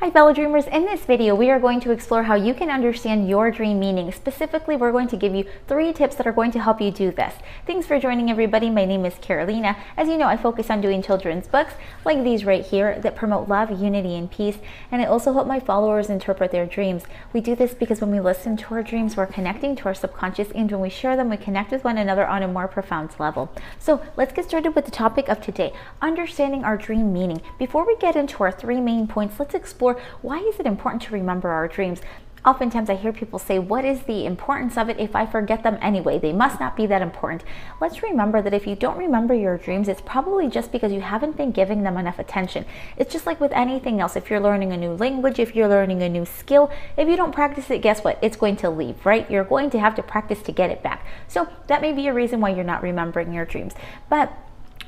Hi fellow dreamers, in this video we are going to explore how you can understand your dream meaning. Specifically, we're going to give you 3 tips that are going to help you do this. Thanks for joining everybody. My name is Carolina. As you know, I focus on doing children's books like these right here that promote love, unity, and peace, and I also help my followers interpret their dreams. We do this because when we listen to our dreams, we're connecting to our subconscious, and when we share them, we connect with one another on a more profound level. So let's get started with the topic of today, understanding our dream meaning. Before we get into our 3 main points, let's explore why is it important to remember our dreams. Oftentimes I hear people say, what is the importance of it if I forget them anyway? They must not be that important. Let's remember that if you don't remember your dreams, it's probably just because you haven't been giving them enough attention. It's just like with anything else. If you're learning a new language, if you're learning a new skill, if you don't practice it, guess what? It's going to leave, right? You're going to have to practice to get it back. So that may be a reason why you're not remembering your dreams. But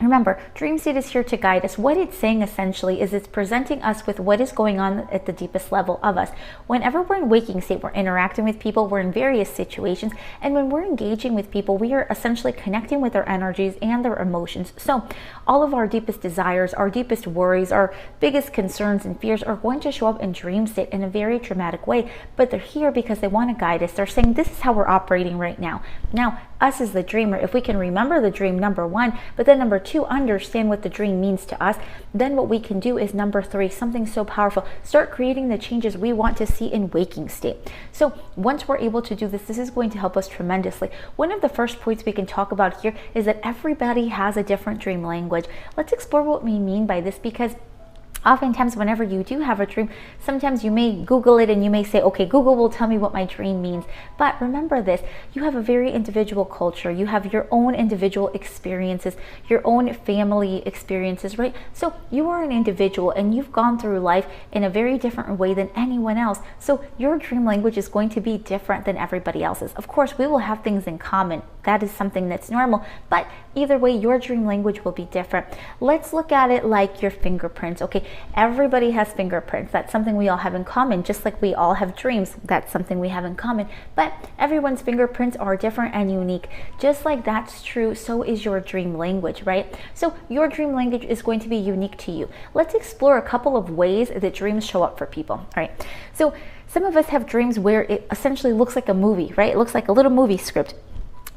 remember, dream state is here to guide us. What it's saying essentially is it's presenting us with what is going on at the deepest level of us. Whenever we're in waking state, we're interacting with people, we're in various situations, and when we're engaging with people, we are essentially connecting with their energies and their emotions. So all of our deepest desires, our deepest worries, our biggest concerns and fears are going to show up in dream state in a very dramatic way, but they're here because they want to guide us. They're saying this is how we're operating right now. Now, us as the dreamer, if we can remember the dream, number 1, but then number 2, understand what the dream means to us, then what we can do is number 3, something so powerful, start creating the changes we want to see in waking state. So once we're able to do this, this is going to help us tremendously. One of the first points we can talk about here is that everybody has a different dream language. Let's explore what we mean by this, because oftentimes whenever you do have a dream, sometimes you may Google it and you may say, okay, Google will tell me what my dream means. But remember this, you have a very individual culture. You have your own individual experiences, your own family experiences, right? So you are an individual and you've gone through life in a very different way than anyone else. So your dream language is going to be different than everybody else's. Of course, we will have things in common. That is something that's normal. But either way, your dream language will be different. Let's look at it like your fingerprints. Okay, everybody has fingerprints. That's something we all have in common. Just like we all have dreams, that's something we have in common. But everyone's fingerprints are different and unique. Just like that's true, so is your dream language, right? So your dream language is going to be unique to you. Let's explore a couple of ways that dreams show up for people. All right, so some of us have dreams where it essentially looks like a movie, right? It looks like a little movie script.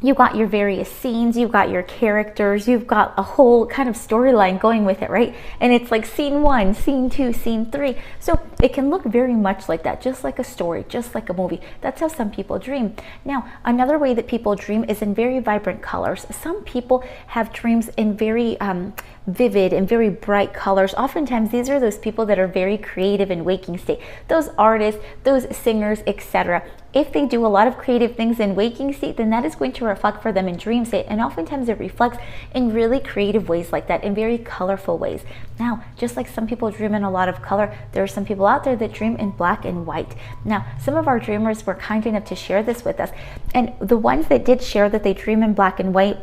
You've got your various scenes, you've got your characters, you've got a whole kind of storyline going with it, right? And it's like scene 1, scene 2, scene 3. So it can look very much like that, just like a story, just like a movie. That's how some people dream. Now, another way that people dream is in very vibrant colors. Some people have dreams in very vivid and very bright colors. Oftentimes these are those people that are very creative in waking state, those artists, those singers, etc. If they do a lot of creative things in waking state, then that is going to reflect for them in dream state, and oftentimes it reflects in really creative ways like that, in very colorful ways. Now, just like some people dream in a lot of color, there are some people out there that dream in black and white. Now, some of our dreamers were kind enough to share this with us, and the ones that did share that they dream in black and white,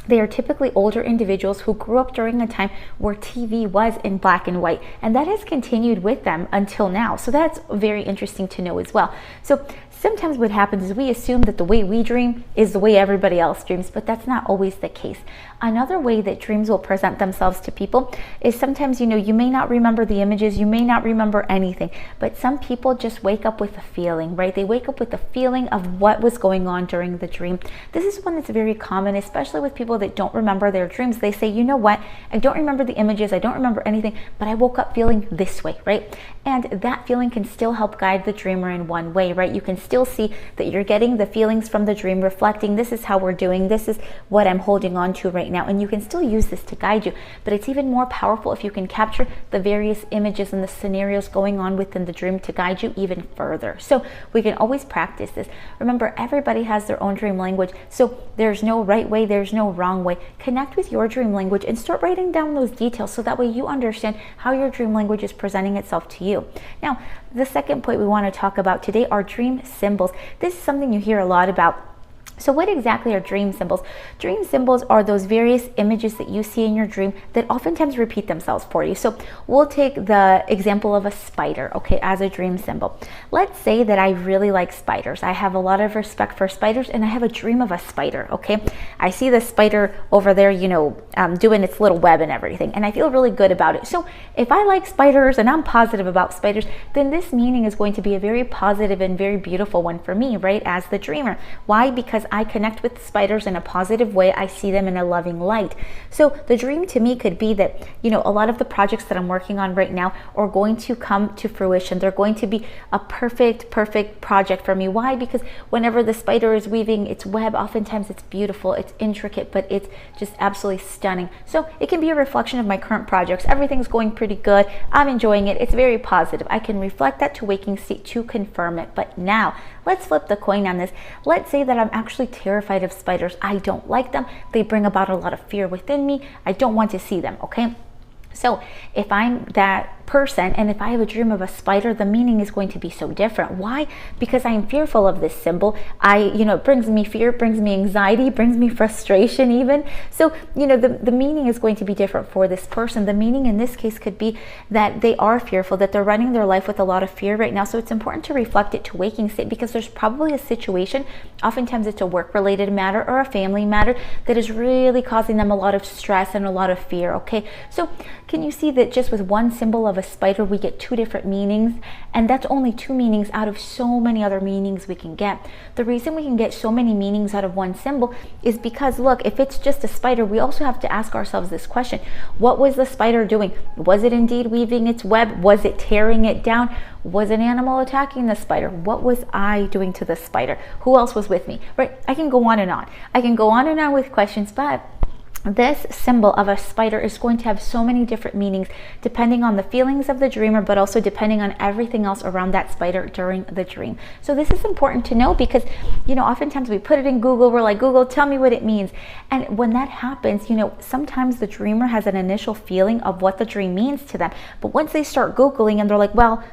they are typically older individuals who grew up during a time where TV was in black and white, and that has continued with them until now. So that's very interesting to know as well. So sometimes what happens is we assume that the way we dream is the way everybody else dreams, but that's not always the case. Another way that dreams will present themselves to people is sometimes, you may not remember the images, you may not remember anything, but some people just wake up with a feeling, right? They wake up with a feeling of what was going on during the dream. This is one that's very common, especially with people that don't remember their dreams. They say, you know what, I don't remember the images, I don't remember anything, but I woke up feeling this way, right? And that feeling can still help guide the dreamer in one way, right? You can still see that you're getting the feelings from the dream reflecting, this is how we're doing, this is what I'm holding on to right now, and you can still use this to guide you. But it's even more powerful if you can capture the various images and the scenarios going on within the dream to guide you even further. So we can always practice this. Remember, everybody has their own dream language, so there's no right way, there's no wrong way. Connect with your dream language and start writing down those details so that way you understand how your dream language is presenting itself to you. Now, the second point we want to talk about today are dream symbols. This is something you hear a lot about. So what exactly are dream symbols? Dream symbols are those various images that you see in your dream that oftentimes repeat themselves for you. So we'll take the example of a spider, okay, as a dream symbol. Let's say that I really like spiders. I have a lot of respect for spiders, and I have a dream of a spider, okay? I see the spider over there, doing its little web and everything, and I feel really good about it. So if I like spiders and I'm positive about spiders, then this meaning is going to be a very positive and very beautiful one for me, right, as the dreamer. Why? Because I connect with spiders in a positive way. I see them in a loving light. So the dream to me could be that, a lot of the projects that I'm working on right now are going to come to fruition. They're going to be a perfect project for me. Why? Because whenever the spider is weaving its web, oftentimes it's beautiful, it's intricate, but it's just absolutely stunning. So it can be a reflection of my current projects. Everything's going pretty good. I'm enjoying it. It's very positive. I can reflect that to waking state to confirm it. But now let's flip the coin on this. Let's say that I'm actually terrified of spiders. I don't like them. They bring about a lot of fear within me. I don't want to see them, okay? So if I'm that person and if I have a dream of a spider, the meaning is going to be so different. Why? Because I am fearful of this symbol. It brings me fear, brings me anxiety, brings me frustration even. So, the meaning is going to be different for this person. The meaning in this case could be that they are fearful, that they're running their life with a lot of fear right now. So it's important to reflect it to waking state, because there's probably a situation, oftentimes it's a work-related matter or a family matter, that is really causing them a lot of stress and a lot of fear, okay? So can you see that just with one symbol of a spider, we get two different meanings, and that's only two meanings out of so many other meanings we can get. The reason we can get so many meanings out of one symbol is because, look, if it's just a spider, we also have to ask ourselves this question: what was the spider doing? Was it indeed weaving its web? Was it tearing it down? Was an animal attacking the spider? What was I doing to the spider? Who else was with me? Right? I can go on and on. I can go on and on with questions, but this symbol of a spider is going to have so many different meanings depending on the feelings of the dreamer, but also depending on everything else around that spider during the dream. So this is important to know because, oftentimes we put it in Google, we're like, Google, tell me what it means. And when that happens, sometimes the dreamer has an initial feeling of what the dream means to them. But once they start Googling and they're like, well,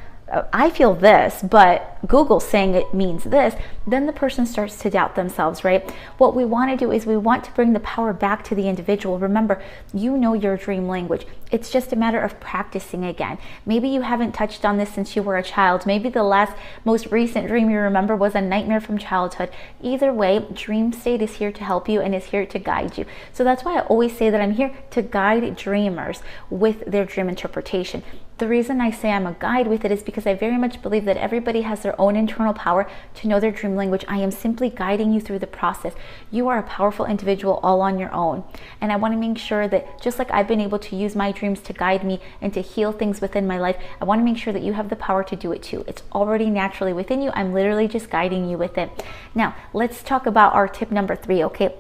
I feel this, but Google's saying it means this, then the person starts to doubt themselves, right? What we want to do is we want to bring the power back to the individual. Remember, you know your dream language. It's just a matter of practicing again. Maybe you haven't touched on this since you were a child. Maybe the most recent dream you remember was a nightmare from childhood. Either way, Dream State is here to help you and is here to guide you. So that's why I always say that I'm here to guide dreamers with their dream interpretation. The reason I say I'm a guide with it is because I very much believe that everybody has their own internal power to know their dream language. I am simply guiding you through the process. You are a powerful individual all on your own. And I want to make sure that just like I've been able to use my dreams to guide me and to heal things within my life, I want to make sure that you have the power to do it too. It's already naturally within you. I'm literally just guiding you with it. Now, let's talk about our tip number 3, okay?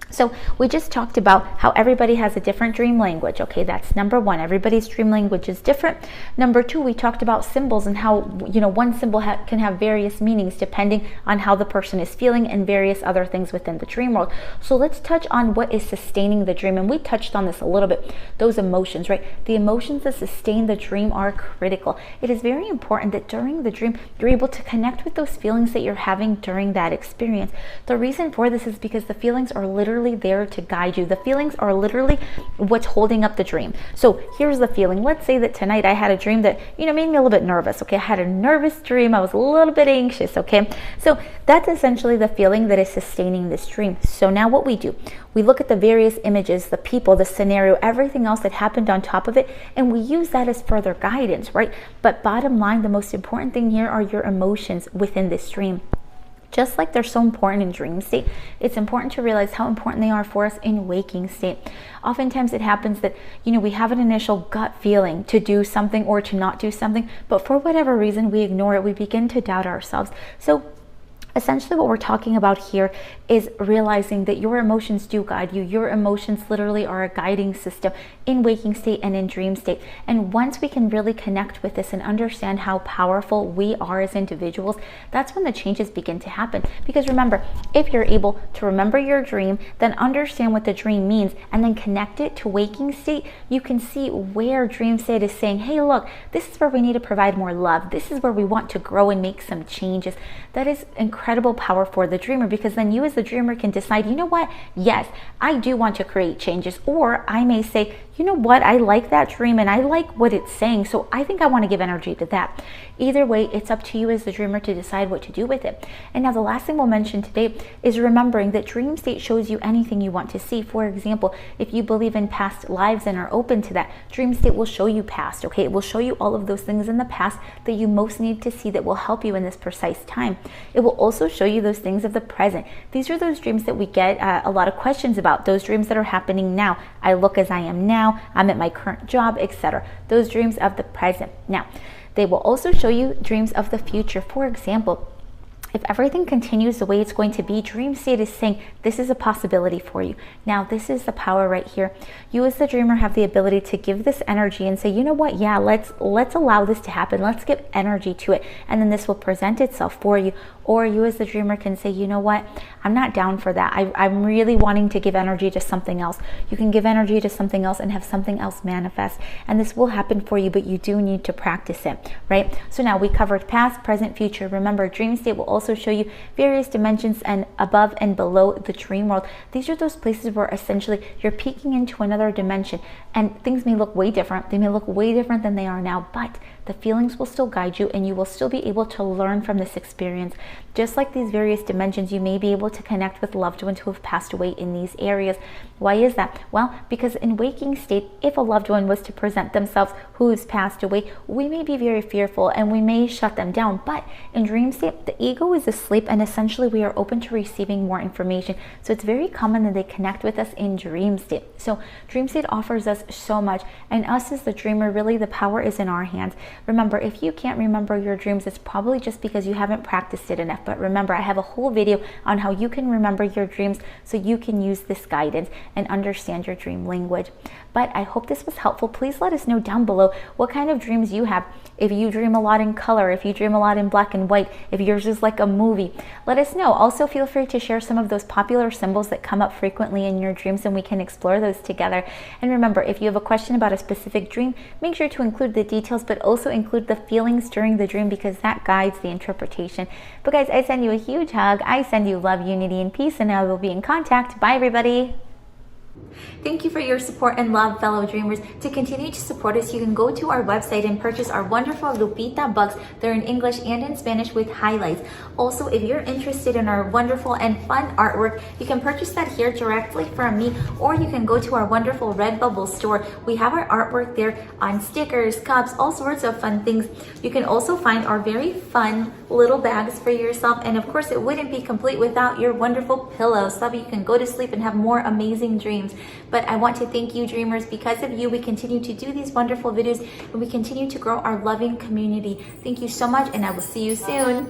So we just talked about how everybody has a different dream language. Okay, that's number 1. Everybody's dream language is different. Number 2, we talked about symbols and how, one symbol can have various meanings depending on how the person is feeling and various other things within the dream world. So let's touch on what is sustaining the dream. And we touched on this a little bit, those emotions, right? The emotions that sustain the dream are critical. It is very important that during the dream, you're able to connect with those feelings that you're having during that experience. The reason for this is because the feelings are literally there to guide you. The feelings are literally what's holding up the dream. So here's the feeling. Let's say that tonight I had a dream that, made me a little bit nervous. Okay, I had a nervous dream. I was a little bit anxious. Okay, so that's essentially the feeling that is sustaining this dream. So now what we do, we look at the various images, the people, the scenario, everything else that happened on top of it, and we use that as further guidance, right? But bottom line, the most important thing here are your emotions within this dream. Just like they're so important in dream state, it's important to realize how important they are for us in waking state. Oftentimes it happens that, we have an initial gut feeling to do something or to not do something, but for whatever reason, we ignore it. We begin to doubt ourselves. So essentially what we're talking about here is realizing that your emotions do guide you. Your emotions literally are a guiding system in waking state and in dream state. And once we can really connect with this and understand how powerful we are as individuals, that's when the changes begin to happen. Because remember, if you're able to remember your dream, then understand what the dream means, and then connect it to waking state, you can see where dream state is saying, hey, look, this is where we need to provide more love. This is where we want to grow and make some changes. That is incredible. incredible power for the dreamer, because then you as the dreamer can decide, you know what, yes, I do want to create changes. Or I may say, you know what, I like that dream and I like what it's saying, so I think I want to give energy to that. Either way, it's up to you as the dreamer to decide what to do with it. And now the last thing we'll mention today is remembering that dream state shows you anything you want to see. For example, if you believe in past lives and are open to that, dream state will show you past, okay? It will show you all of those things in the past that you most need to see that will help you in this precise time. It will also show you those things of the present. These are those dreams that we get a lot of questions about, those dreams that are happening now. I look as I am now, I'm at my current job, etc. Those dreams of the present. Now, they will also show you dreams of the future. For example, if everything continues the way it's going to be, dream state is saying this is a possibility for you. Now, this is the power right here. You as the dreamer have the ability to give this energy and say, you know what, yeah, let's allow this to happen. Let's give energy to it. And then this will present itself for you. Or you as the dreamer can say, you know what, I'm not down for that. I'm really wanting to give energy to something else. You can give energy to something else and have something else manifest. And this will happen for you, but you do need to practice it, right? So now we covered past, present, future. Remember, dream state will also show you various dimensions and above and below the dream world. These are those places where essentially you're peeking into another dimension and things may look way different. They may look way different than they are now, but the feelings will still guide you and you will still be able to learn from this experience. Just like these various dimensions, you may be able to connect with loved ones who have passed away in these areas. Why is that? Well, because in waking state, if a loved one was to present themselves who's passed away, we may be very fearful and we may shut them down. But in dream state, the ego is asleep and essentially we are open to receiving more information. So it's very common that they connect with us in dream state. So dream state offers us so much, and us as the dreamer, really the power is in our hands. Remember, if you can't remember your dreams, it's probably just because you haven't practiced it enough. But remember, I have a whole video on how you can remember your dreams so you can use this guidance and understand your dream language. But I hope this was helpful. Please let us know down below what kind of dreams you have. If you dream a lot in color, if you dream a lot in black and white, if yours is like a movie, let us know. Also, feel free to share some of those popular symbols that come up frequently in your dreams and we can explore those together. And remember, if you have a question about a specific dream, make sure to include the details, but also include the feelings during the dream because that guides the interpretation. But guys, I send you a huge hug. I send you love, unity, and peace, and I will be in contact. Bye, everybody. Thank you for your support and love, fellow dreamers. To continue to support us, you can go to our website and purchase our wonderful Lupita books. They're in English and in Spanish with highlights. Also, if you're interested in our wonderful and fun artwork, you can purchase that here directly from me, or you can go to our wonderful Redbubble store. We have our artwork there on stickers, cups, all sorts of fun things. You can also find our very fun little bags for yourself, and of course, it wouldn't be complete without your wonderful pillows, so that you can go to sleep and have more amazing dreams. But I want to thank you, dreamers. Because of you, we continue to do these wonderful videos and we continue to grow our loving community. Thank you so much, and I will see you soon.